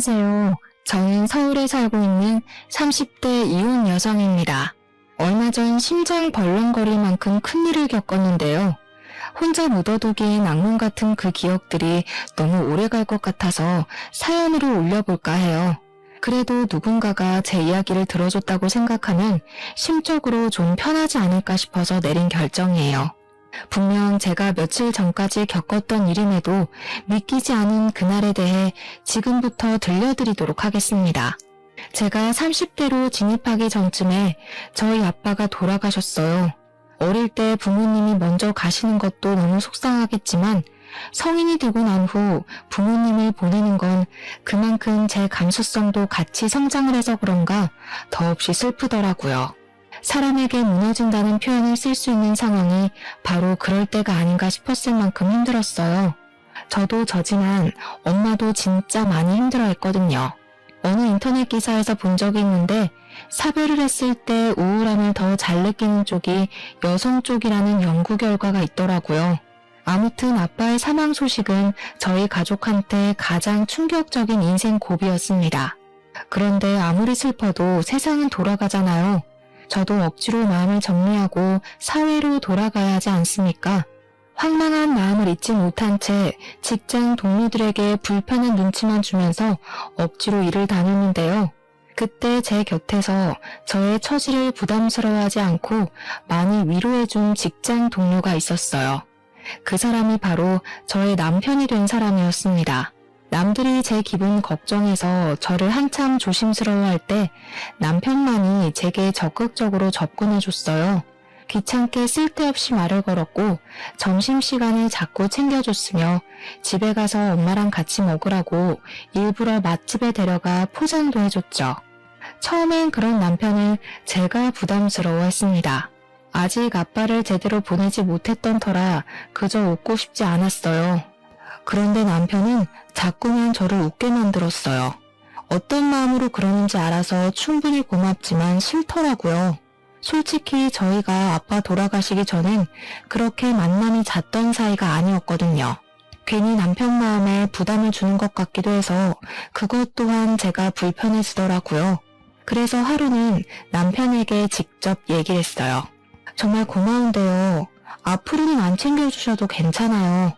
안녕하세요. 저는 서울에 살고 있는 30대 이혼 여성입니다. 얼마 전 심장 벌렁거릴 만큼 큰일을 겪었는데요. 혼자 묻어두기엔 악몽 같은 그 기억들이 너무 오래 갈 것 같아서 사연으로 올려볼까 해요. 그래도 누군가가 제 이야기를 들어줬다고 생각하면 심적으로 좀 편하지 않을까 싶어서 내린 결정이에요. 분명 제가 며칠 전까지 겪었던 일임에도 믿기지 않은 그날에 대해 지금부터 들려드리도록 하겠습니다. 제가 30대로 진입하기 전쯤에 저희 아빠가 돌아가셨어요. 어릴 때 부모님이 먼저 가시는 것도 너무 속상하겠지만 성인이 되고 난 후 부모님을 보내는 건 그만큼 제 감수성도 같이 성장을 해서 그런가 더없이 슬프더라고요. 사람에게 무너진다는 표현을 쓸 수 있는 상황이 바로 그럴 때가 아닌가 싶었을 만큼 힘들었어요. 저도 저지만 엄마도 진짜 많이 힘들어했거든요. 어느 인터넷 기사에서 본 적이 있는데 사별을 했을 때 우울함을 더 잘 느끼는 쪽이 여성 쪽이라는 연구 결과가 있더라고요. 아무튼 아빠의 사망 소식은 저희 가족한테 가장 충격적인 인생 고비였습니다. 그런데 아무리 슬퍼도 세상은 돌아가잖아요. 저도 억지로 마음을 정리하고 사회로 돌아가야 하지 않습니까? 황망한 마음을 잊지 못한 채 직장 동료들에게 불편한 눈치만 주면서 억지로 일을 다녔는데요. 그때 제 곁에서 저의 처지를 부담스러워하지 않고 많이 위로해준 직장 동료가 있었어요. 그 사람이 바로 저의 남편이 된 사람이었습니다. 남들이 제 기분 걱정해서 저를 한참 조심스러워할 때 남편만이 제게 적극적으로 접근해줬어요. 귀찮게 쓸데없이 말을 걸었고 점심시간을 자꾸 챙겨줬으며 집에 가서 엄마랑 같이 먹으라고 일부러 맛집에 데려가 포장도 해줬죠. 처음엔 그런 남편을 제가 부담스러워했습니다. 아직 아빠를 제대로 보내지 못했던 터라 그저 웃고 싶지 않았어요. 그런데 남편은 자꾸만 저를 웃게 만들었어요. 어떤 마음으로 그러는지 알아서 충분히 고맙지만 싫더라고요. 솔직히 저희가 아빠 돌아가시기 전엔 그렇게 만남이 잦던 사이가 아니었거든요. 괜히 남편 마음에 부담을 주는 것 같기도 해서 그것 또한 제가 불편해지더라고요. 그래서 하루는 남편에게 직접 얘기를 했어요. 정말 고마운데요. 앞으로는 안 챙겨주셔도 괜찮아요.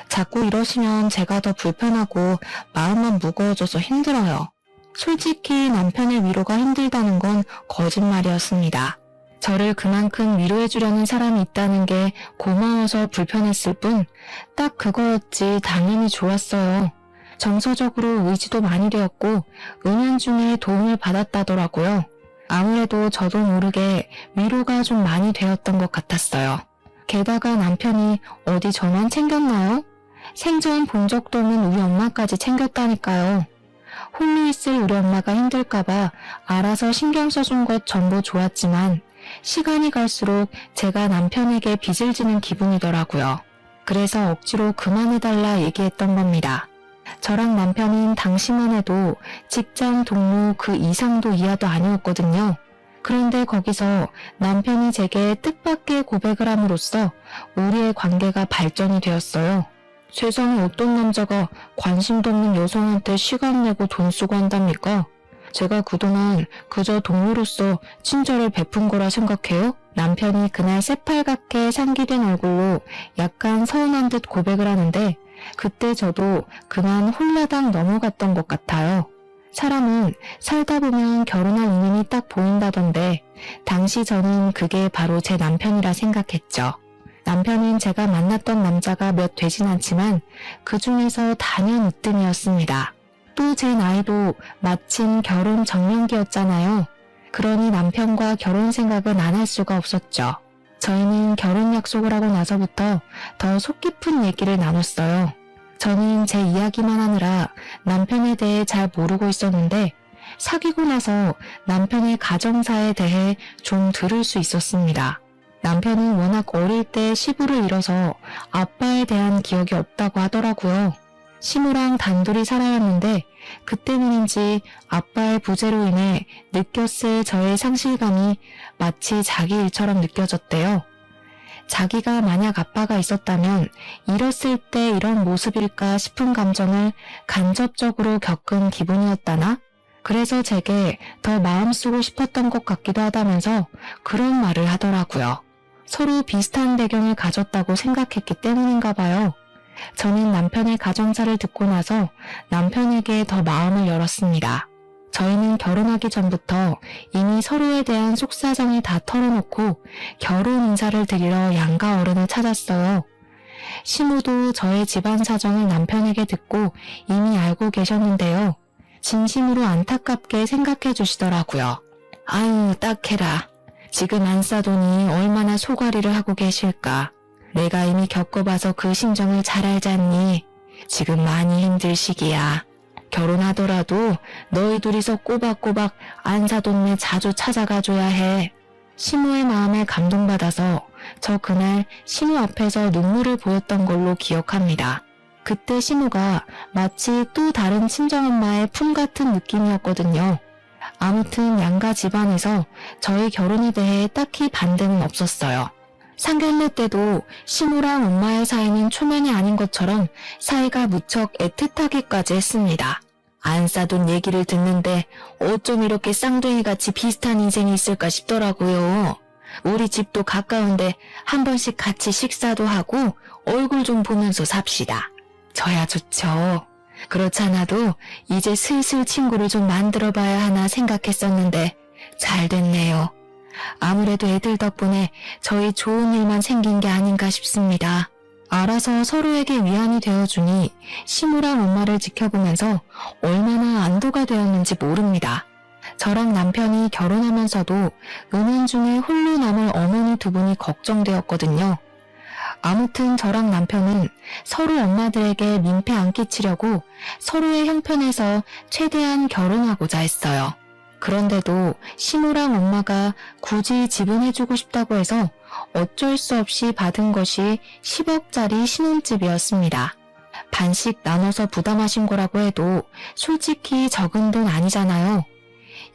자꾸 이러시면 제가 더 불편하고 마음만 무거워져서 힘들어요. 솔직히 남편의 위로가 힘들다는 건 거짓말이었습니다. 저를 그만큼 위로해주려는 사람이 있다는 게 고마워서 불편했을 뿐 딱 그거였지 당연히 좋았어요. 정서적으로 의지도 많이 되었고 은연중에 도움을 받았다더라고요. 아무래도 저도 모르게 위로가 좀 많이 되었던 것 같았어요. 게다가 남편이 어디 저만 챙겼나요? 생전 본 적도 없는 우리 엄마까지 챙겼다니까요. 홀로 있을 우리 엄마가 힘들까봐 알아서 신경 써준 것 전부 좋았지만 시간이 갈수록 제가 남편에게 빚을 지는 기분이더라고요. 그래서 억지로 그만해달라 얘기했던 겁니다. 저랑 남편은 당시만 해도 직장 동료 그 이상도 이하도 아니었거든요. 그런데 거기서 남편이 제게 뜻밖의 고백을 함으로써 우리의 관계가 발전이 되었어요. 세상에 어떤 남자가 관심도 없는 여성한테 시간 내고 돈 쓰고 한답니까? 제가 그동안 그저 동료로서 친절을 베푼 거라 생각해요? 남편이 그날 새빨갛게 상기된 얼굴로 약간 서운한 듯 고백을 하는데 그때 저도 그만 홀라당 넘어갔던 것 같아요. 사람은 살다 보면 결혼할 인연이 딱 보인다던데 당시 저는 그게 바로 제 남편이라 생각했죠. 남편은 제가 만났던 남자가 몇 되진 않지만 그 중에서 단연 으뜸이었습니다. 또 제 나이도 마침 결혼 정년기였잖아요. 그러니 남편과 결혼 생각은 안 할 수가 없었죠. 저희는 결혼 약속을 하고 나서부터 더 속 깊은 얘기를 나눴어요. 저는 제 이야기만 하느라 남편에 대해 잘 모르고 있었는데 사귀고 나서 남편의 가정사에 대해 좀 들을 수 있었습니다. 남편은 워낙 어릴 때 시부를 잃어서 아빠에 대한 기억이 없다고 하더라고요. 시모랑 단둘이 살아야 했는데 그때문인지 아빠의 부재로 인해 느꼈을 저의 상실감이 마치 자기 일처럼 느껴졌대요. 자기가 만약 아빠가 있었다면 잃었을 때 이런 모습일까 싶은 감정을 간접적으로 겪은 기분이었다나? 그래서 제게 더 마음 쓰고 싶었던 것 같기도 하다면서 그런 말을 하더라고요. 서로 비슷한 배경을 가졌다고 생각했기 때문인가 봐요. 저는 남편의 가정사를 듣고 나서 남편에게 더 마음을 열었습니다. 저희는 결혼하기 전부터 이미 서로에 대한 속사정을 다 털어놓고 결혼 인사를 드리러 양가 어른을 찾았어요. 시모도 저의 집안 사정을 남편에게 듣고 이미 알고 계셨는데요. 진심으로 안타깝게 생각해 주시더라고요. 아유, 딱해라. 지금 안 싸더니 얼마나 소가리를 하고 계실까. 내가 이미 겪어봐서 그 심정을 잘 알잖니. 지금 많이 힘들 시기야. 결혼하더라도 너희 둘이서 꼬박꼬박 안사돈네 자주 찾아가줘야 해. 시모의 마음에 감동받아서 저 그날 시모 앞에서 눈물을 보였던 걸로 기억합니다. 그때 시모가 마치 또 다른 친정엄마의 품 같은 느낌이었거든요. 아무튼 양가 집안에서 저희 결혼에 대해 딱히 반대는 없었어요. 상견례 때도 시모랑 엄마의 사이는 초면이 아닌 것처럼 사이가 무척 애틋하기까지 했습니다. 안 싸돈 얘기를 듣는데 어쩜 이렇게 쌍둥이같이 비슷한 인생이 있을까 싶더라고요. 우리 집도 가까운데 한 번씩 같이 식사도 하고 얼굴 좀 보면서 삽시다. 저야 좋죠. 그렇잖아도 이제 슬슬 친구를 좀 만들어봐야 하나 생각했었는데 잘 됐네요. 아무래도 애들 덕분에 저희 좋은 일만 생긴 게 아닌가 싶습니다. 알아서 서로에게 위안이 되어주니 시모랑 엄마를 지켜보면서 얼마나 안도가 되었는지 모릅니다. 저랑 남편이 결혼하면서도 은연중에 홀로 남을 어머니 두 분이 걱정되었거든요. 아무튼 저랑 남편은 서로 엄마들에게 민폐 안 끼치려고 서로의 형편에서 최대한 결혼하고자 했어요. 그런데도 시모랑 엄마가 굳이 지분해주고 싶다고 해서 어쩔 수 없이 받은 것이 10억짜리 신혼집이었습니다. 반씩 나눠서 부담하신 거라고 해도 솔직히 적은 돈 아니잖아요.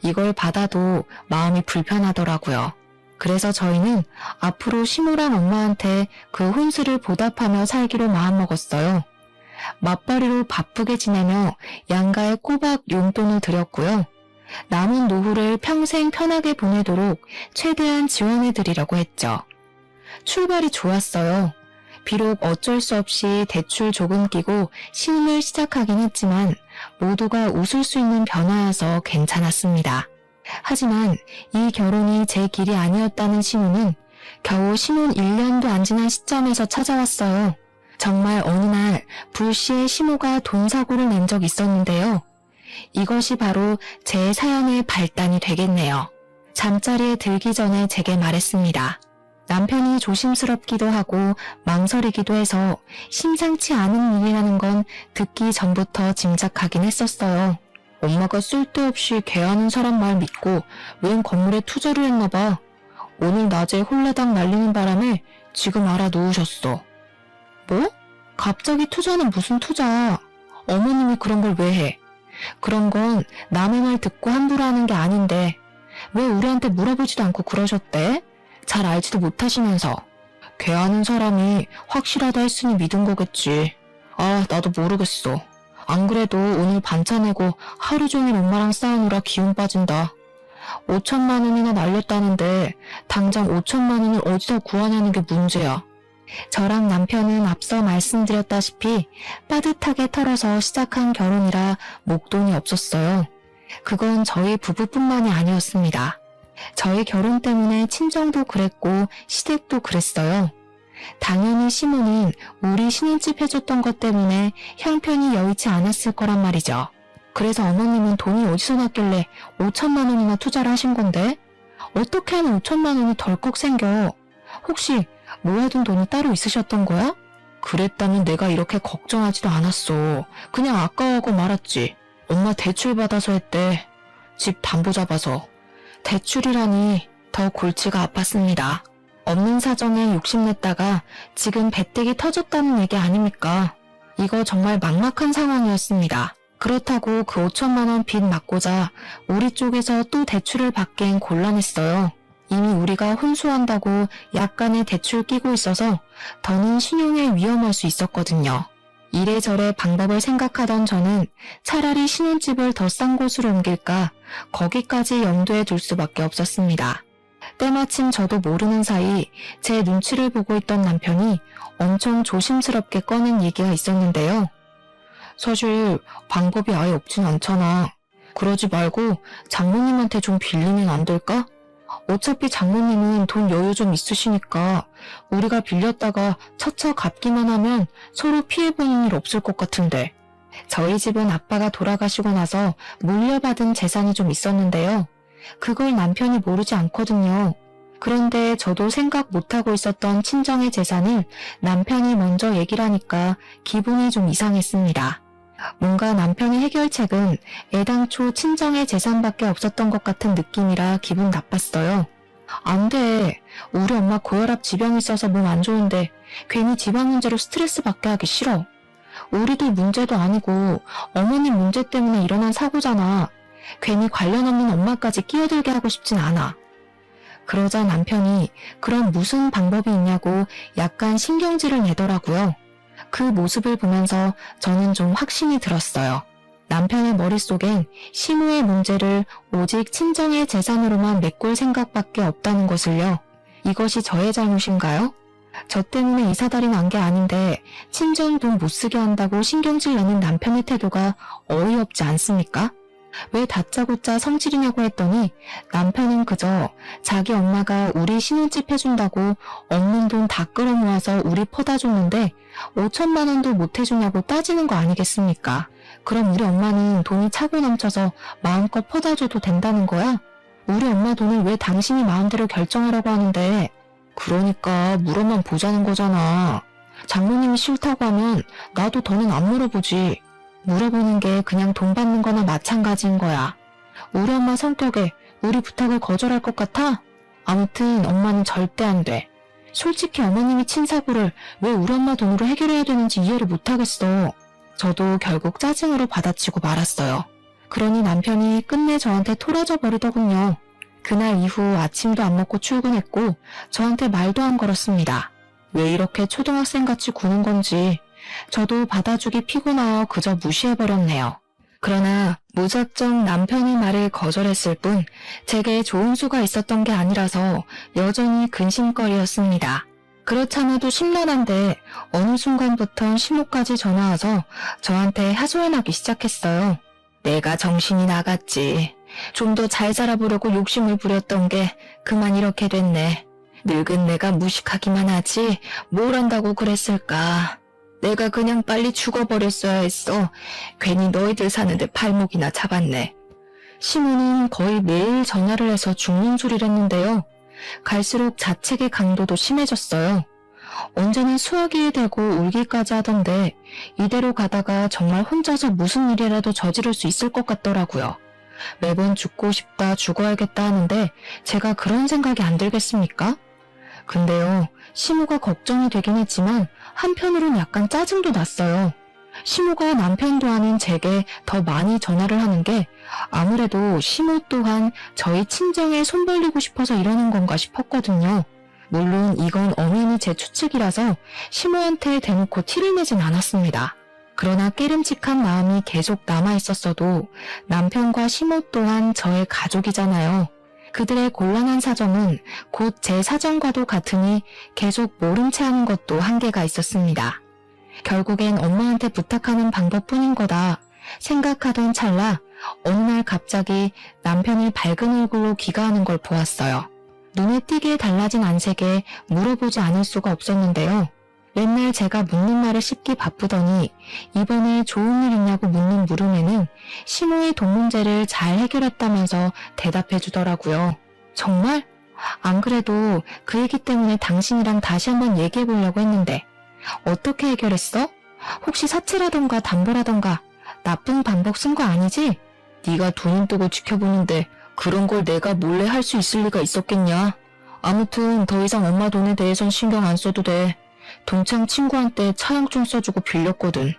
이걸 받아도 마음이 불편하더라고요. 그래서 저희는 앞으로 시모랑 엄마한테 그 혼수를 보답하며 살기로 마음먹었어요. 맞벌이로 바쁘게 지내며 양가에 꼬박 용돈을 드렸고요. 남은 노후를 평생 편하게 보내도록 최대한 지원해드리려고 했죠. 출발이 좋았어요. 비록 어쩔 수 없이 대출 조금 끼고 신혼을 시작하긴 했지만 모두가 웃을 수 있는 변화여서 괜찮았습니다. 하지만 이 결혼이 제 길이 아니었다는 신호는 겨우 신혼 1년도 안 지난 시점에서 찾아왔어요. 정말 어느 날 불시에 시모가 돈 사고를 낸 적 있었는데요. 이것이 바로 제 사연의 발단이 되겠네요. 잠자리에 들기 전에 제게 말했습니다. 남편이 조심스럽기도 하고 망설이기도 해서 심상치 않은 일이라는 건 듣기 전부터 짐작하긴 했었어요. 엄마가 쓸데없이 개하는 사람 말 믿고 웬 건물에 투자를 했나 봐. 오늘 낮에 홀라당 날리는 바람에 지금 알아 놓으셨어. 뭐? 갑자기 투자는 무슨 투자? 어머님이 그런 걸 왜 해? 그런 건 남의 말 듣고 함부로 하는 게 아닌데 왜 우리한테 물어보지도 않고 그러셨대? 잘 알지도 못하시면서. 개하는 사람이 확실하다 했으니 믿은 거겠지. 아, 나도 모르겠어. 안 그래도 오늘 반차 내고 하루 종일 엄마랑 싸우느라 기운 빠진다. 5천만 원이나 날렸다는데 당장 5천만 원을 어디서 구하냐는 게 문제야. 저랑 남편은 앞서 말씀드렸다시피 빠듯하게 털어서 시작한 결혼이라 목돈이 없었어요. 그건 저희 부부뿐만이 아니었습니다. 저희 결혼 때문에 친정도 그랬고 시댁도 그랬어요. 당연히 시모는 우리 신혼집 해줬던 것 때문에 형편이 여의치 않았을 거란 말이죠. 그래서 어머님은 돈이 어디서 났길래 5천만 원이나 투자를 하신 건데? 어떻게 하면 5천만 원이 덜컥 생겨? 혹시 모아둔 돈이 따로 있으셨던 거야? 그랬다면 내가 이렇게 걱정하지도 않았어. 그냥 아까워하고 말았지. 엄마 대출 받아서 했대. 집 담보 잡아서. 대출이라니 더 골치가 아팠습니다. 없는 사정에 욕심냈다가 지금 배때기 터졌다는 얘기 아닙니까? 이거 정말 막막한 상황이었습니다. 그렇다고 그 5천만 원 빚 막고자 우리 쪽에서 또 대출을 받기엔 곤란했어요. 이미 우리가 혼수한다고 약간의 대출 끼고 있어서 더는 신용에 위험할 수 있었거든요. 이래저래 방법을 생각하던 저는 차라리 신혼집을 더 싼 곳으로 옮길까 거기까지 염두에 둘 수밖에 없었습니다. 때마침 저도 모르는 사이 제 눈치를 보고 있던 남편이 엄청 조심스럽게 꺼낸 얘기가 있었는데요. 사실 방법이 아예 없진 않잖아. 그러지 말고 장모님한테 좀 빌리면 안 될까? 어차피 장모님은 돈 여유 좀 있으시니까 우리가 빌렸다가 차차 갚기만 하면 서로 피해보는 일 없을 것 같은데. 저희 집은 아빠가 돌아가시고 나서 물려받은 재산이 좀 있었는데요. 그걸 남편이 모르지 않거든요. 그런데 저도 생각 못하고 있었던 친정의 재산을 남편이 먼저 얘기를 하니까 기분이 좀 이상했습니다. 뭔가 남편의 해결책은 애당초 친정의 재산밖에 없었던 것 같은 느낌이라 기분 나빴어요. 안 돼. 우리 엄마 고혈압 지병이 있어서 몸 안 좋은데 괜히 지방 문제로 스트레스 받게 하기 싫어. 우리들 문제도 아니고 어머님 문제 때문에 일어난 사고잖아. 괜히 관련 없는 엄마까지 끼어들게 하고 싶진 않아. 그러자 남편이 그럼 무슨 방법이 있냐고 약간 신경질을 내더라고요. 그 모습을 보면서 저는 좀 확신이 들었어요. 남편의 머릿속엔 시모의 문제를 오직 친정의 재산으로만 메꿀 생각밖에 없다는 것을요. 이것이 저의 잘못인가요? 저 때문에 이사달이 난 게 아닌데 친정 돈 못 쓰게 한다고 신경질 내는 남편의 태도가 어이없지 않습니까? 왜 다짜고짜 성질이냐고 했더니 남편은 그저 자기 엄마가 우리 신혼집 해준다고 없는 돈 다 끌어모아서 우리 퍼다 줬는데 5천만 원도 못 해주냐고 따지는 거 아니겠습니까? 그럼 우리 엄마는 돈이 차고 넘쳐서 마음껏 퍼다 줘도 된다는 거야? 우리 엄마 돈을 왜 당신이 마음대로 결정하라고 하는데? 그러니까 물어만 보자는 거잖아. 장모님이 싫다고 하면 나도 더는 안 물어보지. 물어보는 게 그냥 돈 받는 거나 마찬가지인 거야. 우리 엄마 성격에 우리 부탁을 거절할 것 같아? 아무튼 엄마는 절대 안 돼. 솔직히 어머님이 친 사고를 왜 우리 엄마 돈으로 해결해야 되는지 이해를 못하겠어. 저도 결국 짜증으로 받아치고 말았어요. 그러니 남편이 끝내 저한테 토라져 버리더군요. 그날 이후 아침도 안 먹고 출근했고 저한테 말도 안 걸었습니다. 왜 이렇게 초등학생같이 구는 건지 저도 받아주기 피곤하여 그저 무시해버렸네요. 그러나 무작정 남편의 말을 거절했을 뿐 제게 좋은 수가 있었던 게 아니라서 여전히 근심거리였습니다. 그렇잖아도 심란한데 어느 순간부턴 시모까지 전화와서 저한테 하소연하기 시작했어요. 내가 정신이 나갔지. 좀 더 잘 살아보려고 욕심을 부렸던 게 그만 이렇게 됐네. 늙은 내가 무식하기만 하지 뭘 한다고 그랬을까. 내가 그냥 빨리 죽어버렸어야 했어. 괜히 너희들 사는데 발목이나 잡았네. 시모는 거의 매일 전화를 해서 죽는 소리를 했는데요. 갈수록 자책의 강도도 심해졌어요. 언제는 수화기에 대고 울기까지 하던데 이대로 가다가 정말 혼자서 무슨 일이라도 저지를 수 있을 것 같더라고요. 매번 죽고 싶다 죽어야겠다 하는데 제가 그런 생각이 안 들겠습니까? 근데요, 시모가 걱정이 되긴 했지만 한편으론 약간 짜증도 났어요. 시모가 남편도 아닌 제게 더 많이 전화를 하는 게 아무래도 시모 또한 저희 친정에 손 벌리고 싶어서 이러는 건가 싶었거든요. 물론 이건 엄연히 제 추측이라서 시모한테 대놓고 티를 내진 않았습니다. 그러나 깨름칙한 마음이 계속 남아있었어도 남편과 시모 또한 저의 가족이잖아요. 그들의 곤란한 사정은 곧 제 사정과도 같으니 계속 모른 채 하는 것도 한계가 있었습니다. 결국엔 엄마한테 부탁하는 방법뿐인 거다 생각하던 찰나 어느 날 갑자기 남편이 밝은 얼굴로 귀가하는 걸 보았어요. 눈에 띄게 달라진 안색에 물어보지 않을 수가 없었는데요. 맨날 제가 묻는 말을 씹기 바쁘더니 이번에 좋은 일 있냐고 묻는 물음에는 시모의 돈 문제를 잘 해결했다면서 대답해 주더라고요. 정말? 안 그래도 그 얘기 때문에 당신이랑 다시 한번 얘기해 보려고 했는데 어떻게 해결했어? 혹시 사채라던가 담보라던가 나쁜 방법 쓴 거 아니지? 네가 돈은 뜨고 지켜보는데 그런 걸 내가 몰래 할 수 있을 리가 있었겠냐? 아무튼 더 이상 엄마 돈에 대해선 신경 안 써도 돼. 동창 친구한테 차용증 써주고 빌렸거든.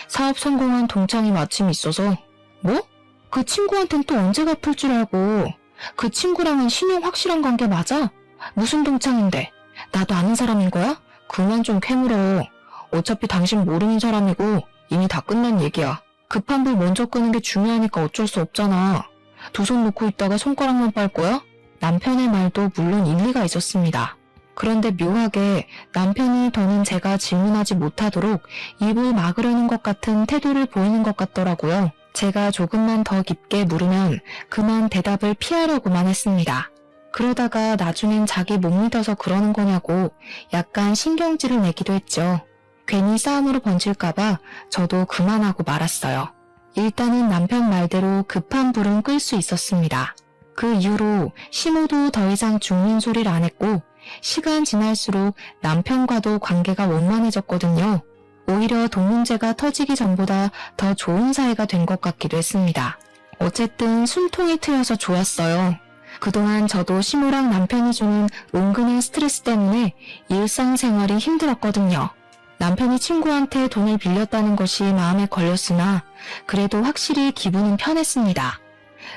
사업 성공한 동창이 마침 있어서. 뭐? 그 친구한텐 또 언제 갚을 줄 알고. 그 친구랑은 신용 확실한 관계 맞아? 무슨 동창인데? 나도 아는 사람인 거야? 그만 좀 캐물어. 어차피 당신 모르는 사람이고 이미 다 끝난 얘기야. 급한 불 먼저 끄는 게 중요하니까 어쩔 수 없잖아. 두 손 놓고 있다가 손가락만 빨 거야? 남편의 말도 물론 일리가 있었습니다. 그런데 묘하게 남편이 더는 제가 질문하지 못하도록 입을 막으려는 것 같은 태도를 보이는 것 같더라고요. 제가 조금만 더 깊게 물으면 그만 대답을 피하려고만 했습니다. 그러다가 나중엔 자기 못 믿어서 그러는 거냐고 약간 신경질을 내기도 했죠. 괜히 싸움으로 번질까봐 저도 그만하고 말았어요. 일단은 남편 말대로 급한 불은 끌 수 있었습니다. 그 이후로 시모도 더 이상 죽는 소리를 안 했고 시간 지날수록 남편과도 관계가 원만해졌거든요. 오히려 돈 문제가 터지기 전보다 더 좋은 사이가 된 것 같기도 했습니다. 어쨌든 숨통이 트여서 좋았어요. 그동안 저도 시모랑 남편이 주는 은근한 스트레스 때문에 일상생활이 힘들었거든요. 남편이 친구한테 돈을 빌렸다는 것이 마음에 걸렸으나 그래도 확실히 기분은 편했습니다.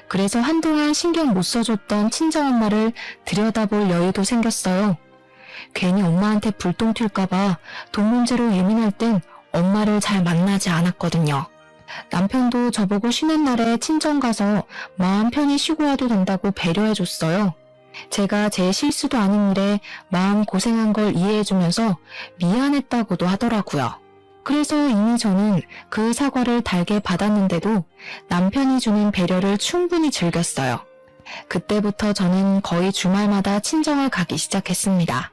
그래서 한동안 신경 못 써줬던 친정엄마를 들여다볼 여유도 생겼어요. 괜히 엄마한테 불똥 튈까봐 돈 문제로 예민할 땐 엄마를 잘 만나지 않았거든요. 남편도 저보고 쉬는 날에 친정 가서 마음 편히 쉬고 와도 된다고 배려해줬어요. 제가 제 실수도 아닌 일에 마음 고생한 걸 이해해주면서 미안했다고도 하더라고요. 그래서 이미 저는 그 사과를 달게 받았는데도 남편이 주는 배려를 충분히 즐겼어요. 그때부터 저는 거의 주말마다 친정을 가기 시작했습니다.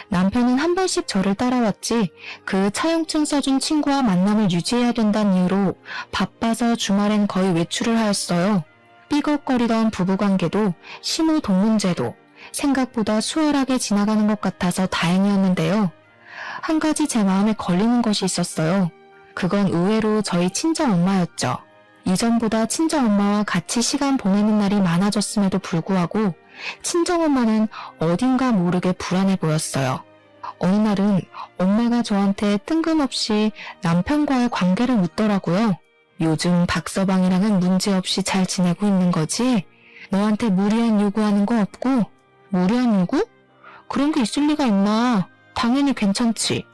남편은 한 번씩 저를 따라왔지 그 차용증 써준 친구와 만남을 유지해야 된다는 이유로 바빠서 주말엔 거의 외출을 하였어요. 삐걱거리던 부부관계도 시모 돈 문제도 생각보다 수월하게 지나가는 것 같아서 다행이었는데요. 한 가지 제 마음에 걸리는 것이 있었어요. 그건 의외로 저희 친정엄마였죠. 이전보다 친정엄마와 같이 시간 보내는 날이 많아졌음에도 불구하고 친정엄마는 어딘가 모르게 불안해 보였어요. 어느 날은 엄마가 저한테 뜬금없이 남편과의 관계를 묻더라고요. 요즘 박서방이랑은 문제없이 잘 지내고 있는 거지? 너한테 무리한 요구하는 거 없고? 무리한 요구? 그런 게 있을 리가 있나? 당연히 괜찮지.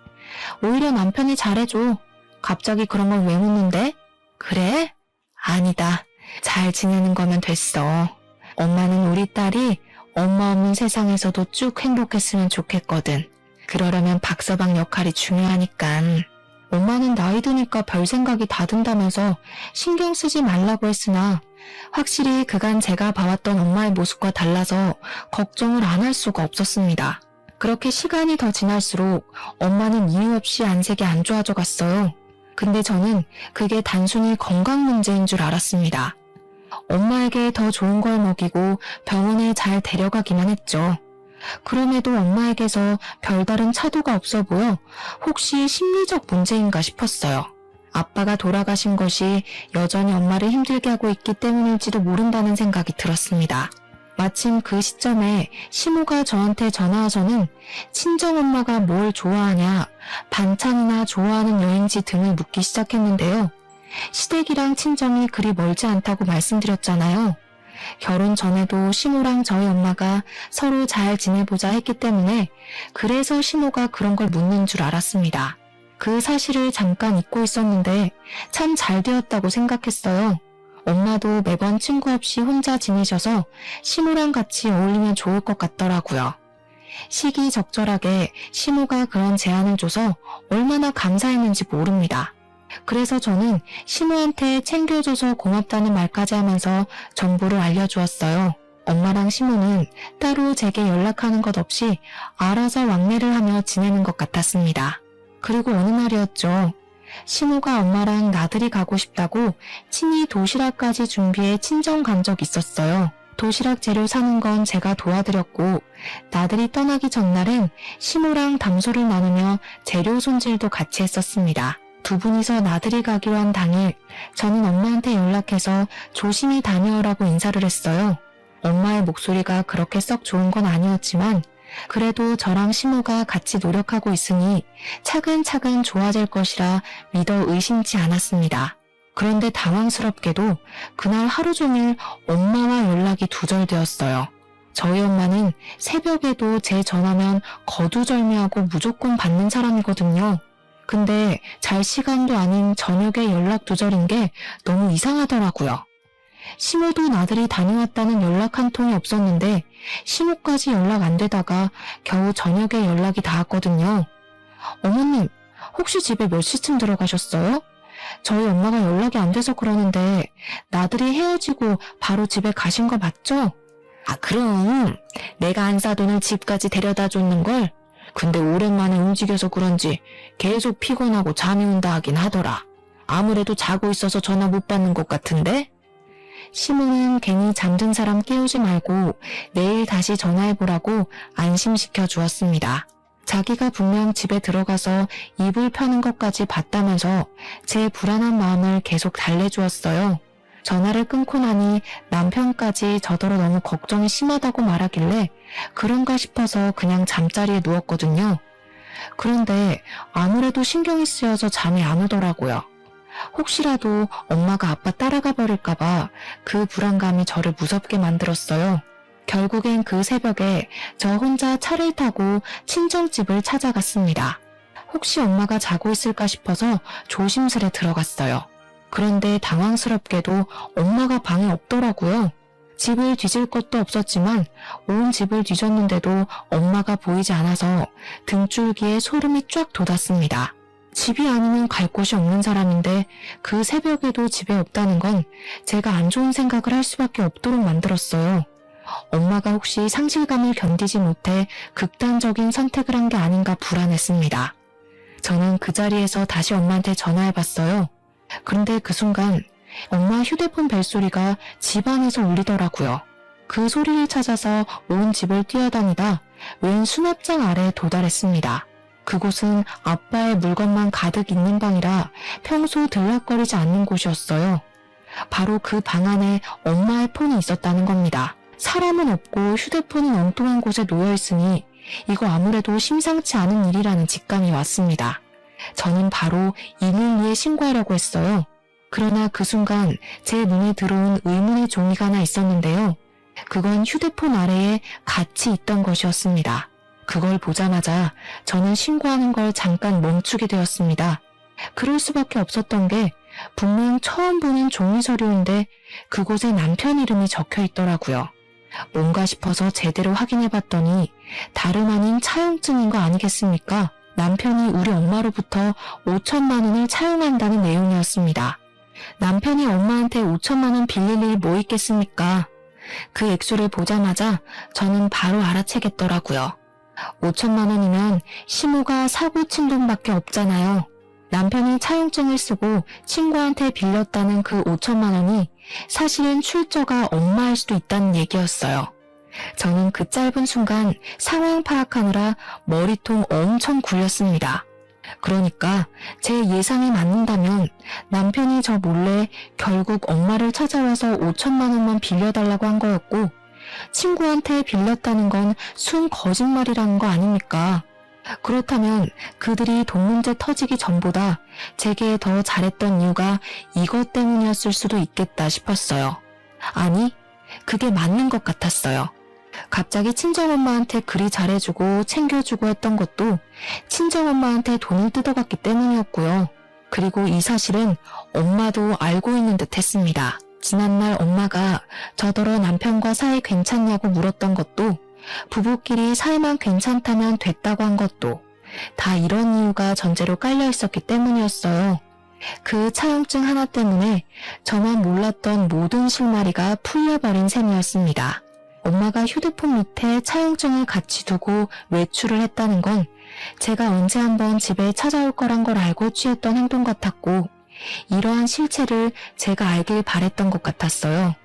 오히려 남편이 잘해줘. 갑자기 그런 걸 왜 묻는데? 그래? 아니다. 잘 지내는 거면 됐어. 엄마는 우리 딸이 엄마 없는 세상에서도 쭉 행복했으면 좋겠거든. 그러려면 박서방 역할이 중요하니깐. 엄마는 나이 드니까 별 생각이 다 든다면서 신경 쓰지 말라고 했으나 확실히 그간 제가 봐왔던 엄마의 모습과 달라서 걱정을 안 할 수가 없었습니다. 그렇게 시간이 더 지날수록 엄마는 이유 없이 안색이 안 좋아져 갔어요. 근데 저는 그게 단순히 건강 문제인 줄 알았습니다. 엄마에게 더 좋은 걸 먹이고 병원에 잘 데려가기만 했죠. 그럼에도 엄마에게서 별다른 차도가 없어 보여 혹시 심리적 문제인가 싶었어요. 아빠가 돌아가신 것이 여전히 엄마를 힘들게 하고 있기 때문일지도 모른다는 생각이 들었습니다. 마침 그 시점에 시모가 저한테 전화와서는 친정엄마가 뭘 좋아하냐, 반찬이나 좋아하는 여행지 등을 묻기 시작했는데요. 시댁이랑 친정이 그리 멀지 않다고 말씀드렸잖아요. 결혼 전에도 시모랑 저희 엄마가 서로 잘 지내보자 했기 때문에 그래서 시모가 그런 걸 묻는 줄 알았습니다. 그 사실을 잠깐 잊고 있었는데 참 잘 되었다고 생각했어요. 엄마도 매번 친구 없이 혼자 지내셔서 시모랑 같이 어울리면 좋을 것 같더라고요. 시기적절하게 시모가 그런 제안을 줘서 얼마나 감사했는지 모릅니다. 그래서 저는 시모한테 챙겨줘서 고맙다는 말까지 하면서 정보를 알려주었어요. 엄마랑 시모는 따로 제게 연락하는 것 없이 알아서 왕래를 하며 지내는 것 같았습니다. 그리고 어느 날이었죠. 시모가 엄마랑 나들이 가고 싶다고 친히 도시락까지 준비해 친정 간 적 있었어요. 도시락 재료 사는 건 제가 도와드렸고 나들이 떠나기 전날엔 시모랑 담소를 나누며 재료 손질도 같이 했었습니다. 두 분이서 나들이 가기로 한 당일 저는 엄마한테 연락해서 조심히 다녀오라고 인사를 했어요. 엄마의 목소리가 그렇게 썩 좋은 건 아니었지만 그래도 저랑 시모가 같이 노력하고 있으니 차근차근 좋아질 것이라 믿어 의심치 않았습니다. 그런데 당황스럽게도 그날 하루 종일 엄마와 연락이 두절되었어요. 저희 엄마는 새벽에도 제 전화면 거두절미하고 무조건 받는 사람이거든요. 근데 잘 시간도 아닌 저녁에 연락 두절인 게 너무 이상하더라고요. 시모도 나들이 다녀왔다는 연락 한 통이 없었는데 시모까지 연락 안 되다가 겨우 저녁에 연락이 닿았거든요. 어머님, 혹시 집에 몇 시쯤 들어가셨어요? 저희 엄마가 연락이 안 돼서 그러는데 나들이 헤어지고 바로 집에 가신 거 맞죠? 아, 그럼 내가 안 사돈을 집까지 데려다 줬는걸? 근데 오랜만에 움직여서 그런지 계속 피곤하고 잠이 온다 하긴 하더라. 아무래도 자고 있어서 전화 못 받는 것 같은데? 시모는 괜히 잠든 사람 깨우지 말고 내일 다시 전화해보라고 안심시켜 주었습니다. 자기가 분명 집에 들어가서 이불 펴는 것까지 봤다면서 제 불안한 마음을 계속 달래주었어요. 전화를 끊고 나니 남편까지 저더러 너무 걱정이 심하다고 말하길래 그런가 싶어서 그냥 잠자리에 누웠거든요. 그런데 아무래도 신경이 쓰여서 잠이 안 오더라고요. 혹시라도 엄마가 아빠 따라가 버릴까봐 그 불안감이 저를 무섭게 만들었어요. 결국엔 그 새벽에 저 혼자 차를 타고 친정집을 찾아갔습니다. 혹시 엄마가 자고 있을까 싶어서 조심스레 들어갔어요. 그런데 당황스럽게도 엄마가 방에 없더라고요. 집을 뒤질 것도 없었지만 온 집을 뒤졌는데도 엄마가 보이지 않아서 등줄기에 소름이 쫙 돋았습니다. 집이 아니면 갈 곳이 없는 사람인데 그 새벽에도 집에 없다는 건 제가 안 좋은 생각을 할 수밖에 없도록 만들었어요. 엄마가 혹시 상실감을 견디지 못해 극단적인 선택을 한 게 아닌가 불안했습니다. 저는 그 자리에서 다시 엄마한테 전화해봤어요. 그런데 그 순간 엄마 휴대폰 벨소리가 집 안에서 울리더라고요. 그 소리를 찾아서 온 집을 뛰어다니다 웬 수납장 아래에 도달했습니다. 그곳은 아빠의 물건만 가득 있는 방이라 평소 들락거리지 않는 곳이었어요. 바로 그 방 안에 엄마의 폰이 있었다는 겁니다. 사람은 없고 휴대폰은 엉뚱한 곳에 놓여있으니 이거 아무래도 심상치 않은 일이라는 직감이 왔습니다. 저는 바로 112에 신고하려고 했어요. 그러나 그 순간 제 눈에 들어온 의문의 종이가 하나 있었는데요. 그건 휴대폰 아래에 같이 있던 것이었습니다. 그걸 보자마자 저는 신고하는 걸 잠깐 멈추게 되었습니다. 그럴 수밖에 없었던 게 분명 처음 보는 종이 서류인데 그곳에 남편 이름이 적혀 있더라고요. 뭔가 싶어서 제대로 확인해봤더니 다름 아닌 차용증인 거 아니겠습니까? 남편이 우리 엄마로부터 5천만 원을 차용한다는 내용이었습니다. 남편이 엄마한테 5천만 원 빌릴 일이 뭐 있겠습니까? 그 액수를 보자마자 저는 바로 알아채겠더라고요. 5천만 원이면 시모가 사고 친 돈밖에 없잖아요. 남편이 차용증을 쓰고 친구한테 빌렸다는 그 5천만 원이 사실은 출처가 엄마일 수도 있다는 얘기였어요. 저는 그 짧은 순간 상황 파악하느라 머리통 엄청 굴렸습니다. 그러니까 제 예상이 맞는다면 남편이 저 몰래 결국 엄마를 찾아와서 5천만 원만 빌려달라고 한 거였고 친구한테 빌렸다는 건 순 거짓말이라는 거 아닙니까? 그렇다면 그들이 돈 문제 터지기 전보다 제게 더 잘했던 이유가 이것 때문이었을 수도 있겠다 싶었어요. 아니, 그게 맞는 것 같았어요. 갑자기 친정엄마한테 그리 잘해주고 챙겨주고 했던 것도 친정엄마한테 돈을 뜯어갔기 때문이었고요. 그리고 이 사실은 엄마도 알고 있는 듯 했습니다. 지난날 엄마가 저더러 남편과 사이 괜찮냐고 물었던 것도 부부끼리 사이만 괜찮다면 됐다고 한 것도 다 이런 이유가 전제로 깔려 있었기 때문이었어요. 그 차용증 하나 때문에 저만 몰랐던 모든 실마리가 풀려버린 셈이었습니다. 엄마가 휴대폰 밑에 차용증을 같이 두고 외출을 했다는 건 제가 언제 한번 집에 찾아올 거란 걸 알고 취했던 행동 같았고 이러한 실체를 제가 알길 바랬던 것 같았어요.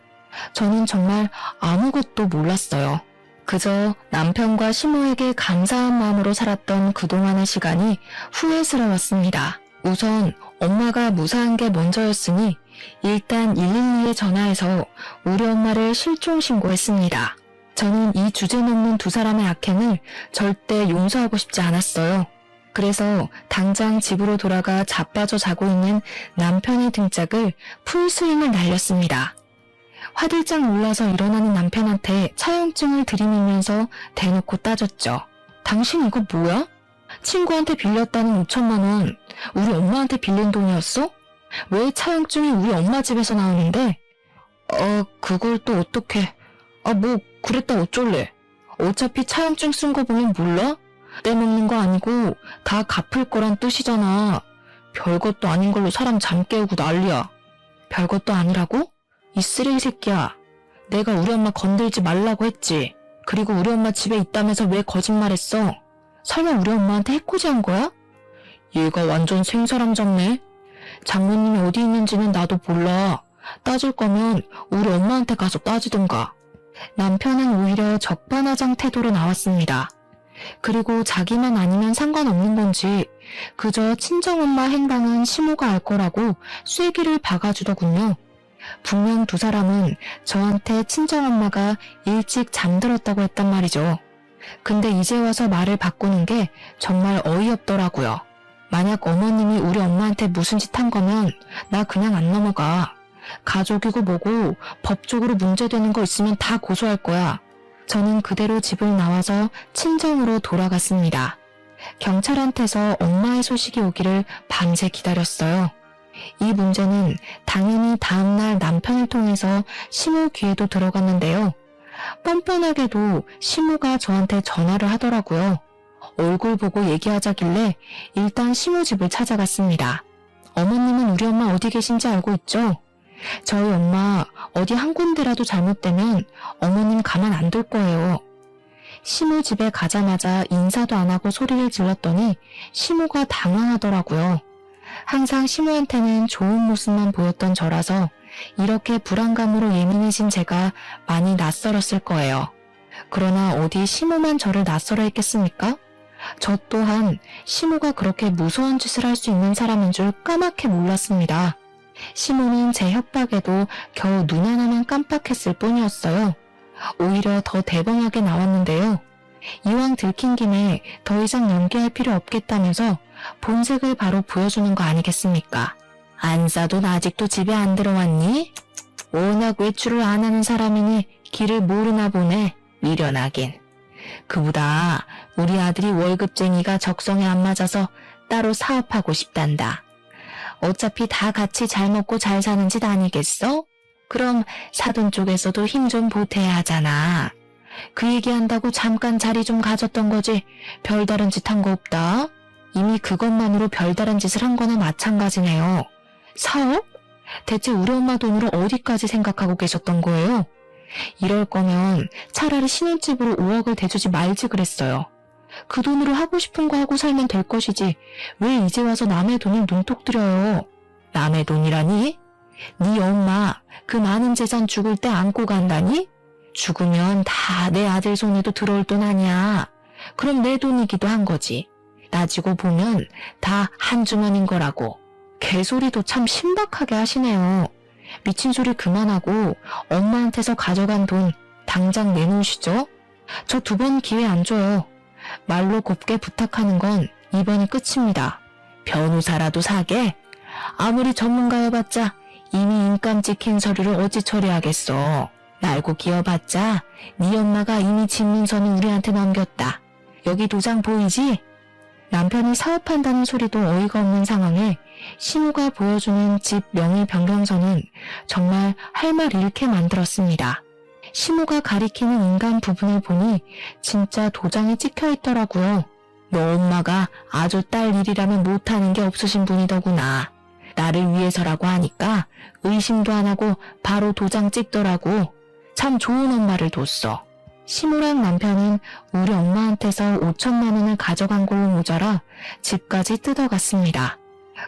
저는 정말 아무것도 몰랐어요. 그저 남편과 시모에게 감사한 마음으로 살았던 그동안의 시간이 후회스러웠습니다. 우선 엄마가 무사한 게 먼저였으니 일단 112에 전화해서 우리 엄마를 실종 신고했습니다. 저는 이 주제 넘는 두 사람의 악행을 절대 용서하고 싶지 않았어요. 그래서 당장 집으로 돌아가 자빠져 자고 있는 남편의 등짝을 풀스윙을 날렸습니다. 화들짝 놀라서 일어나는 남편한테 차용증을 들이밀면서 대놓고 따졌죠. 당신 이거 뭐야? 친구한테 빌렸다는 5천만 원, 우리 엄마한테 빌린 돈이었어? 왜 차용증이 우리 엄마 집에서 나오는데? 그걸 또 어떡해. 뭐 그랬다 어쩔래. 어차피 차용증 쓴 거 보면 몰라? 떼먹는 거 아니고 다 갚을 거란 뜻이잖아. 별것도 아닌 걸로 사람 잠 깨우고 난리야. 별것도 아니라고? 이 쓰레기 새끼야. 내가 우리 엄마 건들지 말라고 했지. 그리고 우리 엄마 집에 있다면서 왜 거짓말했어? 설마 우리 엄마한테 해코지한 거야? 얘가 완전 생사람 잡네. 장모님이 어디 있는지는 나도 몰라. 따질 거면 우리 엄마한테 가서 따지든가. 남편은 오히려 적반하장 태도로 나왔습니다. 그리고 자기만 아니면 상관없는 건지 그저 친정엄마 행방은 시모가 알 거라고 쐐기를 박아주더군요. 분명 두 사람은 저한테 친정엄마가 일찍 잠들었다고 했단 말이죠. 근데 이제 와서 말을 바꾸는 게 정말 어이없더라고요. 만약 어머님이 우리 엄마한테 무슨 짓 한 거면 나 그냥 안 넘어가. 가족이고 뭐고 법적으로 문제되는 거 있으면 다 고소할 거야. 저는 그대로 집을 나와서 친정으로 돌아갔습니다. 경찰한테서 엄마의 소식이 오기를 밤새 기다렸어요. 이 문제는 당연히 다음날 남편을 통해서 시모 귀에도 들어갔는데요. 뻔뻔하게도 시모가 저한테 전화를 하더라고요. 얼굴 보고 얘기하자길래 일단 시모 집을 찾아갔습니다. 어머님은 우리 엄마 어디 계신지 알고 있죠? 저희 엄마 어디 한 군데라도 잘못되면 어머님 가만 안 둘 거예요. 시모 집에 가자마자 인사도 안 하고 소리를 질렀더니 시모가 당황하더라고요. 항상 시모한테는 좋은 모습만 보였던 저라서 이렇게 불안감으로 예민해진 제가 많이 낯설었을 거예요. 그러나 어디 시모만 저를 낯설어 했겠습니까? 저 또한 시모가 그렇게 무서운 짓을 할 수 있는 사람인 줄 까맣게 몰랐습니다. 시모는 제 협박에도 겨우 눈 하나만 깜빡했을 뿐이었어요. 오히려 더 대범하게 나왔는데요. 이왕 들킨 김에 더 이상 연기할 필요 없겠다면서 본색을 바로 보여주는 거 아니겠습니까? 안사돈 아직도 집에 안 들어왔니? 워낙 외출을 안 하는 사람이니 길을 모르나 보네. 미련하긴. 그보다 우리 아들이 월급쟁이가 적성에 안 맞아서 따로 사업하고 싶단다. 어차피 다 같이 잘 먹고 잘 사는 짓 아니겠어? 그럼 사돈 쪽에서도 힘 좀 보태야 하잖아. 그 얘기한다고 잠깐 자리 좀 가졌던 거지 별다른 짓 한 거 없다. 이미 그것만으로 별다른 짓을 한 거나 마찬가지네요. 사업? 대체 우리 엄마 돈으로 어디까지 생각하고 계셨던 거예요? 이럴 거면 차라리 신혼집으로 5억을 대주지 말지 그랬어요. 그 돈으로 하고 싶은 거 하고 살면 될 것이지 왜 이제 와서 남의 돈을 눈독 들여요. 남의 돈이라니? 네 엄마 그 많은 재산 죽을 때 안고 간다니? 죽으면 다 내 아들 손에도 들어올 돈 아니야. 그럼 내 돈이기도 한 거지. 따지고 보면 다 한 주머니인 거라고. 개소리도 참 신박하게 하시네요. 미친 소리 그만하고 엄마한테서 가져간 돈 당장 내놓으시죠. 저 2번 기회 안 줘요. 말로 곱게 부탁하는 건 이번이 끝입니다. 변호사라도 사게? 아무리 전문가여봤자 이미 인감 찍힌 서류를 어찌 처리하겠어. 날고 기어봤자 네 엄마가 이미 집문서는 우리한테 넘겼다. 여기 도장 보이지? 남편이 사업한다는 소리도 어이가 없는 상황에 시모가 보여주는 집 명의 변경서는 정말 할 말 잃게 만들었습니다. 시모가 가리키는 인간 부분을 보니 진짜 도장이 찍혀 있더라고요. 너 엄마가 아주 딸 일이라면 못하는 게 없으신 분이더구나. 나를 위해서라고 하니까 의심도 안 하고 바로 도장 찍더라고. 참 좋은 엄마를 뒀어. 시모랑 남편은 우리 엄마한테서 5천만 원을 가져간 걸로 모자라 집까지 뜯어갔습니다.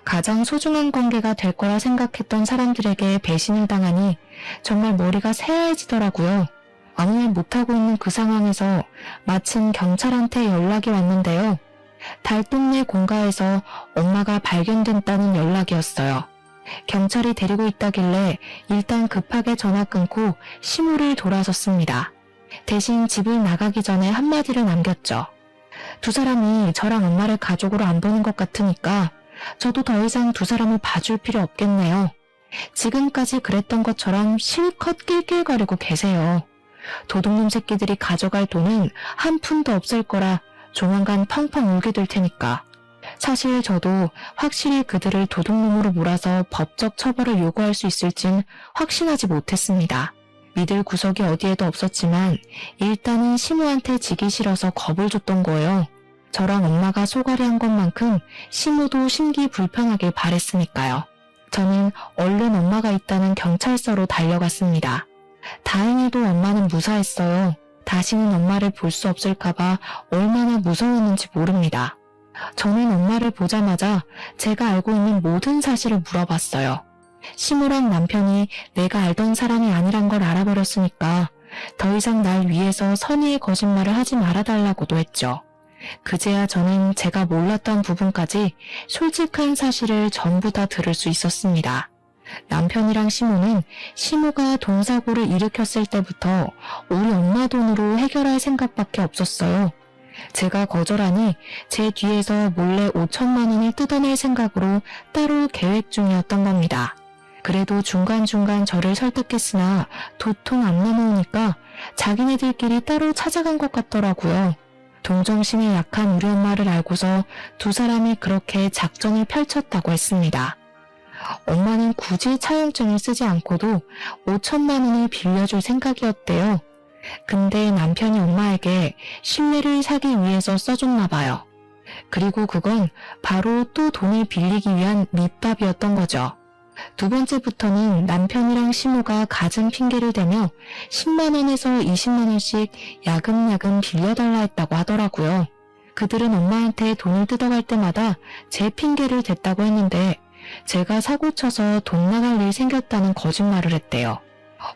가장 소중한 관계가 될 거라 생각했던 사람들에게 배신을 당하니 정말 머리가 새하얘지더라고요. 아무 말 못하고 있는 그 상황에서 마침 경찰한테 연락이 왔는데요. 달동네 공가에서 엄마가 발견됐다는 연락이었어요. 경찰이 데리고 있다길래 일단 급하게 전화 끊고 시모를 돌아섰습니다. 대신 집을 나가기 전에 한마디를 남겼죠. 두 사람이 저랑 엄마를 가족으로 안 보는 것 같으니까 저도 더 이상 두 사람을 봐줄 필요 없겠네요. 지금까지 그랬던 것처럼 실컷 낄낄거리고 계세요. 도둑놈 새끼들이 가져갈 돈은 한 푼도 없을 거라 조만간 펑펑 울게 될 테니까. 사실 저도 확실히 그들을 도둑놈으로 몰아서 법적 처벌을 요구할 수 있을진 확신하지 못했습니다. 믿을 구석이 어디에도 없었지만 일단은 시무한테 지기 싫어서 겁을 줬던 거예요. 저랑 엄마가 소가리한 것만큼 시무도 심기 불편하길 바랬으니까요. 저는 얼른 엄마가 있다는 경찰서로 달려갔습니다. 다행히도 엄마는 무사했어요. 다시는 엄마를 볼 수 없을까봐 얼마나 무서웠는지 모릅니다. 저는 엄마를 보자마자 제가 알고 있는 모든 사실을 물어봤어요. 시무랑 남편이 내가 알던 사람이 아니란 걸 알아버렸으니까 더 이상 날 위해서 선의의 거짓말을 하지 말아달라고도 했죠. 그제야 저는 제가 몰랐던 부분까지 솔직한 사실을 전부 다 들을 수 있었습니다. 남편이랑 시무는 시무가 돈 사고를 일으켰을 때부터 우리 엄마 돈으로 해결할 생각밖에 없었어요. 제가 거절하니 제 뒤에서 몰래 5천만 원을 뜯어낼 생각으로 따로 계획 중이었던 겁니다. 그래도 중간중간 저를 설득했으나 도통 안 넘어오니까 자기네들끼리 따로 찾아간 것 같더라고요. 동정심이 약한 우리 엄마를 알고서 두 사람이 그렇게 작전을 펼쳤다고 했습니다. 엄마는 굳이 차용증을 쓰지 않고도 5천만 원을 빌려줄 생각이었대요. 근데 남편이 엄마에게 신뢰를 사기 위해서 써줬나 봐요. 그리고 그건 바로 또 돈을 빌리기 위한 밑밥이었던 거죠. 두 번째부터는 남편이랑 시무가 갖은 핑계를 대며 10만 원에서 20만 원씩 야금야금 빌려달라 했다고 하더라고요. 그들은 엄마한테 돈을 뜯어갈 때마다 제 핑계를 댔다고 했는데 제가 사고쳐서 돈 나갈 일 생겼다는 거짓말을 했대요.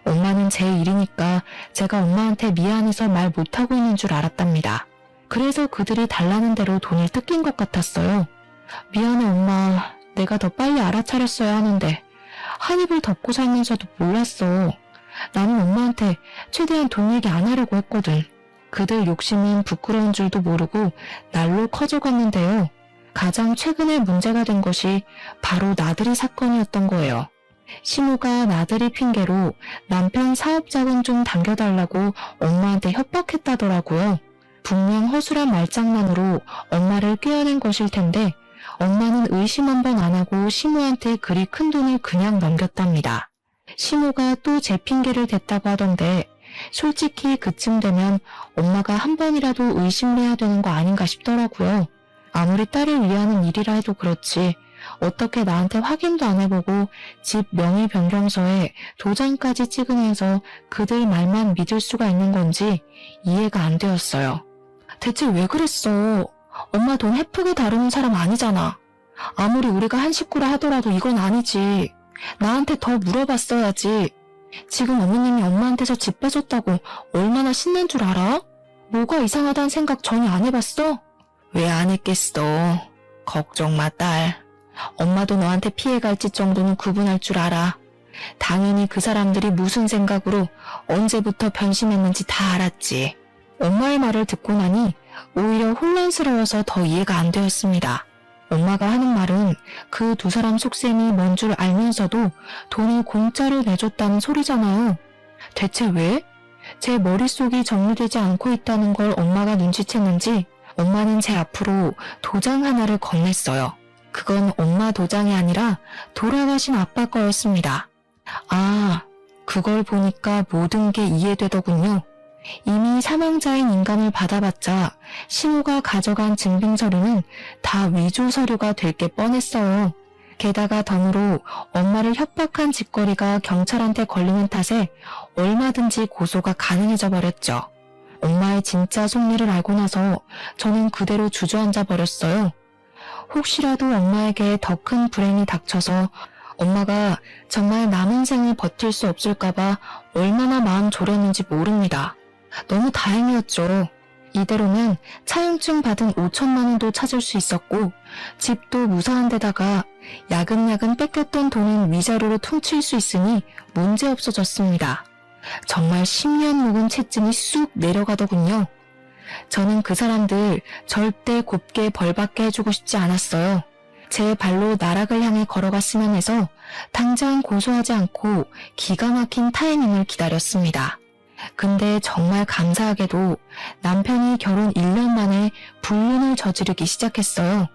엄마는 제 일이니까 제가 엄마한테 미안해서 말 못하고 있는 줄 알았답니다. 그래서 그들이 달라는 대로 돈을 뜯긴 것 같았어요. 미안해 엄마, 내가 더 빨리 알아차렸어야 하는데 한 입을 덮고 살면서도 몰랐어. 나는 엄마한테 최대한 돈 얘기 안 하려고 했거든. 그들 욕심은 부끄러운 줄도 모르고 날로 커져갔는데요. 가장 최근에 문제가 된 것이 바로 나들이 사건이었던 거예요. 시무가 나들이 핑계로 남편 사업자금 좀 당겨달라고 엄마한테 협박했다더라고요. 분명 허술한 말장난으로 엄마를 꿰어낸 것일 텐데 엄마는 의심 한 번 안 하고 시무한테 그리 큰 돈을 그냥 넘겼답니다. 시무가 또 제 핑계를 댔다고 하던데 솔직히 그쯤 되면 엄마가 한 번이라도 의심을 해야 되는 거 아닌가 싶더라고요. 아무리 딸을 위하는 일이라 해도 그렇지 어떻게 나한테 확인도 안 해보고 집 명의 변경서에 도장까지 찍으면서 그들 말만 믿을 수가 있는 건지 이해가 안 되었어요. 대체 왜 그랬어? 엄마 돈 헤프게 다루는 사람 아니잖아. 아무리 우리가 한 식구라 하더라도 이건 아니지. 나한테 더 물어봤어야지. 지금 어머님이 엄마한테서 집 빼줬다고 얼마나 신난 줄 알아? 뭐가 이상하다는 생각 전혀 안 해봤어? 왜 안 했겠어. 걱정 마 딸. 엄마도 너한테 피해갈지 정도는 구분할 줄 알아. 당연히 그 사람들이 무슨 생각으로 언제부터 변심했는지 다 알았지. 엄마의 말을 듣고 나니 오히려 혼란스러워서 더 이해가 안 되었습니다. 엄마가 하는 말은 그 두 사람 속셈이 뭔 줄 알면서도 돈을 공짜로 내줬다는 소리잖아요. 대체 왜? 제 머릿속이 정리되지 않고 있다는 걸 엄마가 눈치챘는지 엄마는 제 앞으로 도장 하나를 건넸어요. 그건 엄마 도장이 아니라 돌아가신 아빠 거였습니다. 아, 그걸 보니까 모든 게 이해되더군요. 이미 사망자인 인감을 받아봤자 시무가 가져간 증빙서류는 다 위조 서류가 될 게 뻔했어요. 게다가 덤으로 엄마를 협박한 짓거리가 경찰한테 걸리는 탓에 얼마든지 고소가 가능해져 버렸죠. 엄마의 진짜 속내를 알고 나서 저는 그대로 주저앉아 버렸어요. 혹시라도 엄마에게 더 큰 불행이 닥쳐서 엄마가 정말 남은 생을 버틸 수 없을까봐 얼마나 마음 졸였는지 모릅니다. 너무 다행이었죠. 이대로면 차용증 받은 5천만 원도 찾을 수 있었고 집도 무사한 데다가 야금야금 뺏겼던 돈은 위자료로 퉁칠 수 있으니 문제 없어졌습니다. 정말 10년 묵은 채증이 쑥 내려가더군요. 저는 그 사람들 절대 곱게 벌받게 해주고 싶지 않았어요. 제 발로 나락을 향해 걸어갔으면 해서 당장 고소하지 않고 기가 막힌 타이밍을 기다렸습니다. 근데 정말 감사하게도 남편이 결혼 1년 만에 불륜을 저지르기 시작했어요.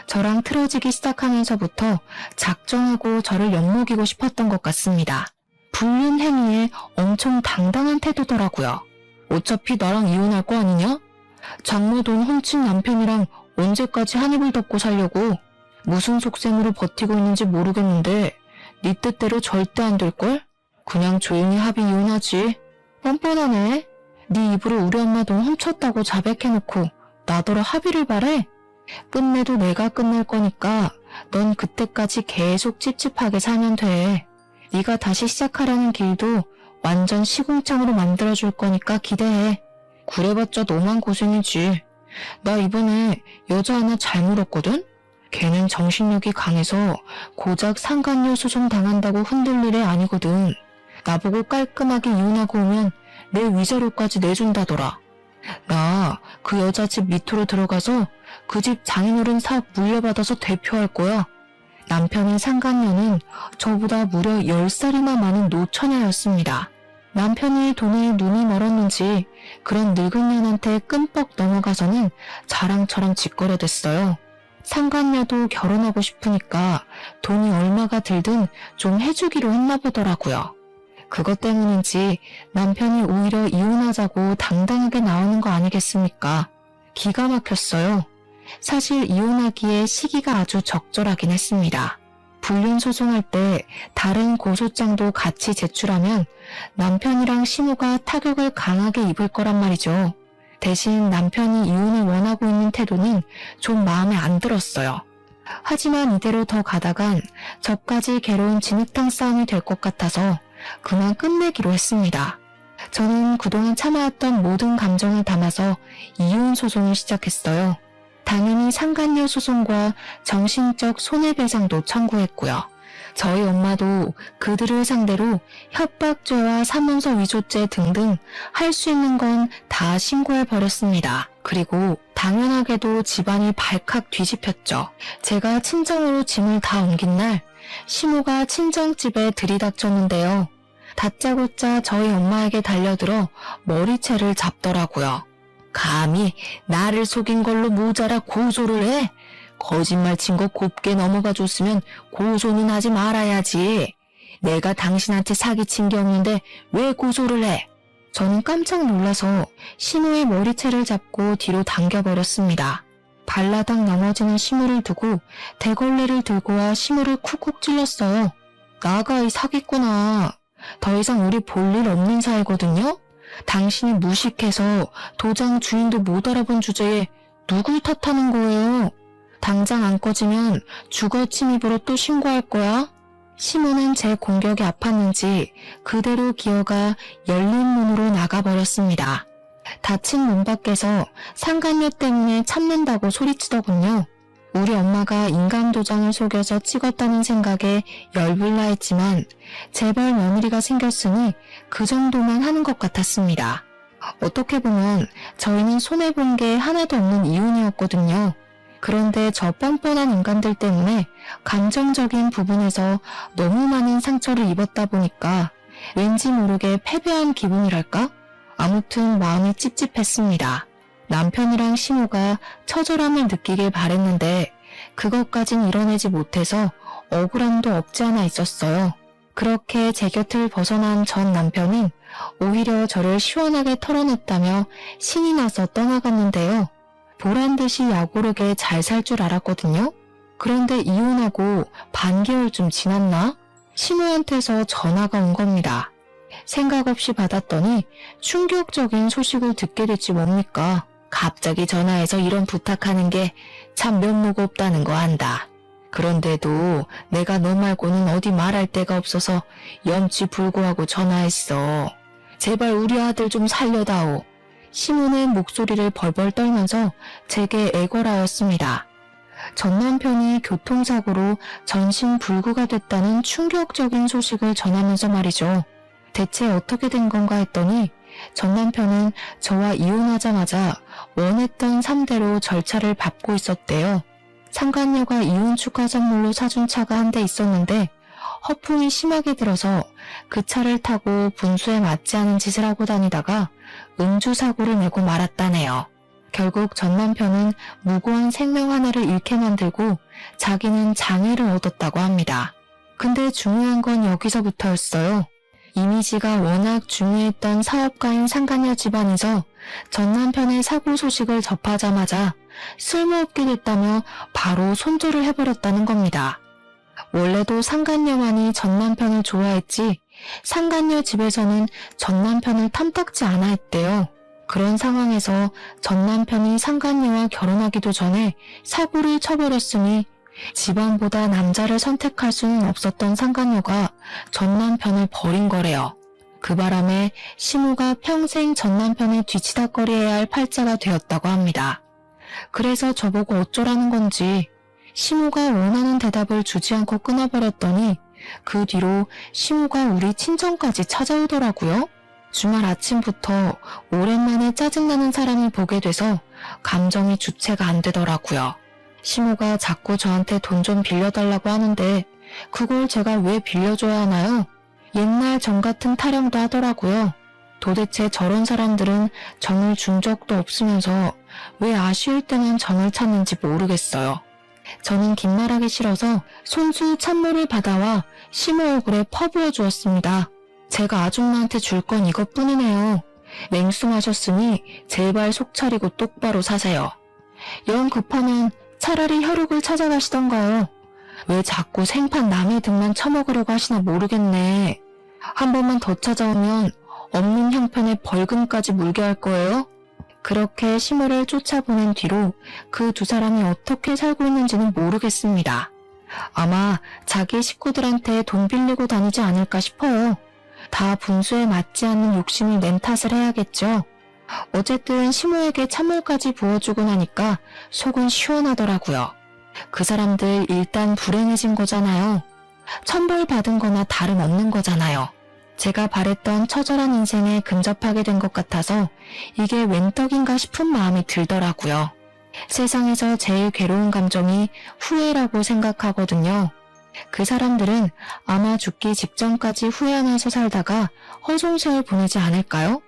저랑 틀어지기 시작하면서부터 작정하고 저를 엿먹이고 싶었던 것 같습니다. 불륜 행위에 엄청 당당한 태도더라고요. 어차피 나랑 이혼할 거 아니냐? 장모 돈 훔친 남편이랑 언제까지 한 입을 덮고 살려고? 무슨 속셈으로 버티고 있는지 모르겠는데 네 뜻대로 절대 안 될걸? 그냥 조용히 합의 이혼하지. 뻔뻔하네. 네 입으로 우리 엄마 돈 훔쳤다고 자백해놓고 나더러 합의를 바래? 끝내도 내가 끝낼 거니까 넌 그때까지 계속 찝찝하게 살면 돼. 네가 다시 시작하라는 길도 완전 시궁창으로 만들어줄 거니까 기대해. 그래봤자 너만 고생이지. 나 이번에 여자 하나 잘 물었거든? 걔는 정신력이 강해서 고작 상간녀 소송 당한다고 흔들릴 애 아니거든. 나보고 깔끔하게 이혼하고 오면 내 위자료까지 내준다더라. 나 그 여자 집 밑으로 들어가서 그 집 장인어른 사업 물려받아서 대표할 거야. 남편인 상간녀는 저보다 무려 10살이나 많은 노처녀였습니다. 남편이 돈에 눈이 멀었는지 그런 늙은 년한테 끔뻑 넘어가서는 자랑처럼 짓거려댔어요. 상간녀도 결혼하고 싶으니까 돈이 얼마가 들든 좀 해주기로 했나 보더라고요. 그것 때문인지 남편이 오히려 이혼하자고 당당하게 나오는 거 아니겠습니까? 기가 막혔어요. 사실 이혼하기에 시기가 아주 적절하긴 했습니다. 불륜 소송할 때 다른 고소장도 같이 제출하면 남편이랑 시모가 타격을 강하게 입을 거란 말이죠. 대신 남편이 이혼을 원하고 있는 태도는 좀 마음에 안 들었어요. 하지만 이대로 더 가다간 저까지 괴로운 진흙탕 싸움이 될 것 같아서 그만 끝내기로 했습니다. 저는 그동안 참아왔던 모든 감정을 담아서 이혼 소송을 시작했어요. 당연히 상간녀 소송과 정신적 손해배상도 청구했고요. 저희 엄마도 그들을 상대로 협박죄와 사문서 위조죄 등등 할 수 있는 건 다 신고해버렸습니다. 그리고 당연하게도 집안이 발칵 뒤집혔죠. 제가 친정으로 짐을 다 옮긴 날 시모가 친정집에 들이닥쳤는데요. 다짜고짜 저희 엄마에게 달려들어 머리채를 잡더라고요. 감히 나를 속인 걸로 모자라 고소를 해? 거짓말 친 거 곱게 넘어가 줬으면 고소는 하지 말아야지. 내가 당신한테 사기친 게 없는데 왜 고소를 해? 저는 깜짝 놀라서 시모의 머리채를 잡고 뒤로 당겨버렸습니다. 발라당 넘어지는 시모를 두고 대걸레를 들고 와 시모를 쿡쿡 찔렀어요. 나가 이 사기꾼아. 더 이상 우리 볼 일 없는 사이거든요? 당신이 무식해서 도장 주인도 못 알아본 주제에 누굴 탓하는 거예요? 당장 안 꺼지면 주거 침입으로 또 신고할 거야? 시모는 제 공격이 아팠는지 그대로 기어가 열린 문으로 나가버렸습니다. 닫힌 문 밖에서 상간녀 때문에 참는다고 소리치더군요. 우리 엄마가 인감도장을 속여서 찍었다는 생각에 열불나 했지만 재벌 며느리가 생겼으니 그 정도만 하는 것 같았습니다. 어떻게 보면 저희는 손해본 게 하나도 없는 이혼이었거든요. 그런데 저 뻔뻔한 인간들 때문에 감정적인 부분에서 너무 많은 상처를 입었다 보니까 왠지 모르게 패배한 기분이랄까? 아무튼 마음이 찝찝했습니다. 남편이랑 시모가 처절함을 느끼길 바랬는데 그것까진 이뤄내지 못해서 억울함도 없지 않아 있었어요. 그렇게 제 곁을 벗어난 전 남편은 오히려 저를 시원하게 털어냈다며 신이 나서 떠나갔는데요. 보란듯이 약오르게 잘 살 줄 알았거든요. 그런데 이혼하고 반개월쯤 지났나? 시모한테서 전화가 온 겁니다. 생각 없이 받았더니 충격적인 소식을 듣게 됐지 뭡니까? 갑자기 전화해서 이런 부탁하는 게 참 면목 없다는 거 안다. 그런데도 내가 너 말고는 어디 말할 데가 없어서 염치불고하고 전화했어. 제발 우리 아들 좀 살려다오. 시모는 목소리를 벌벌 떨면서 제게 애걸하였습니다. 전 남편이 교통사고로 전신불구가 됐다는 충격적인 소식을 전하면서 말이죠. 대체 어떻게 된 건가 했더니 전 남편은 저와 이혼하자마자 원했던 3대로 절차를 밟고 있었대요. 상간녀가 이혼 축하 선물로 사준 차가 한 대 있었는데 허풍이 심하게 들어서 그 차를 타고 분수에 맞지 않은 짓을 하고 다니다가 음주사고를 내고 말았다네요. 결국 전 남편은 무고한 생명 하나를 잃게 만들고 자기는 장애를 얻었다고 합니다. 근데 중요한 건 여기서부터였어요. 이미지가 워낙 중요했던 사업가인 상간녀 집안에서 전 남편의 사고 소식을 접하자마자 쓸모없게 됐다며 바로 손절을 해버렸다는 겁니다. 원래도 상간녀만이 전 남편을 좋아했지 상간녀 집에서는 전 남편을 탐탁지 않아 했대요. 그런 상황에서 전 남편이 상간녀와 결혼하기도 전에 사고를 쳐버렸으니 집안보다 남자를 선택할 수는 없었던 상간녀가 전 남편을 버린 거래요. 그 바람에 시모가 평생 전 남편을 뒤치다꺼리해야 할 팔자가 되었다고 합니다. 그래서 저보고 어쩌라는 건지 시모가 원하는 대답을 주지 않고 끊어버렸더니 그 뒤로 시모가 우리 친정까지 찾아오더라고요. 주말 아침부터 오랜만에 짜증나는 사람을 보게 돼서 감정이 주체가 안 되더라고요. 시모가 자꾸 저한테 돈 좀 빌려달라고 하는데 그걸 제가 왜 빌려줘야 하나요? 옛날 정 같은 타령도 하더라고요. 도대체 저런 사람들은 정을 준 적도 없으면서 왜 아쉬울 때만 정을 찾는지 모르겠어요. 저는 긴 말하기 싫어서 손수 찬물을 받아와 시모 얼굴에 퍼부어 주었습니다. 제가 아줌마한테 줄 건 이것뿐이네요. 맹숭하셨으니 제발 속 차리고 똑바로 사세요. 영 급하면 차라리 혈육을 찾아가시던가요. 왜 자꾸 생판 남의 등만 처먹으려고 하시나 모르겠네. 한 번만 더 찾아오면 없는 형편에 벌금까지 물게 할 거예요? 그렇게 시모를 쫓아보낸 뒤로 그 두 사람이 어떻게 살고 있는지는 모르겠습니다. 아마 자기 식구들한테 돈 빌리고 다니지 않을까 싶어요. 다 분수에 맞지 않는 욕심을 낸 탓을 해야겠죠. 어쨌든 시모에게 찬물까지 부어주고 나니까 속은 시원하더라고요. 그 사람들 일단 불행해진 거잖아요. 천벌 받은 거나 다름없는 거잖아요. 제가 바랬던 처절한 인생에 근접하게 된 것 같아서 이게 웬 떡인가 싶은 마음이 들더라고요. 세상에서 제일 괴로운 감정이 후회라고 생각하거든요. 그 사람들은 아마 죽기 직전까지 후회하면서 살다가 허송세월 보내지 않을까요?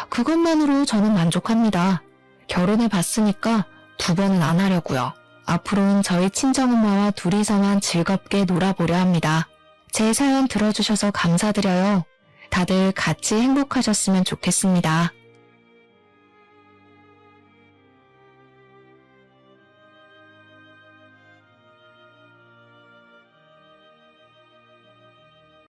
그것만으로 저는 만족합니다. 결혼해 봤으니까 두 번은 안 하려고요. 앞으로는 저희 친정엄마와 둘이서만 즐겁게 놀아보려 합니다. 제 사연 들어주셔서 감사드려요. 다들 같이 행복하셨으면 좋겠습니다.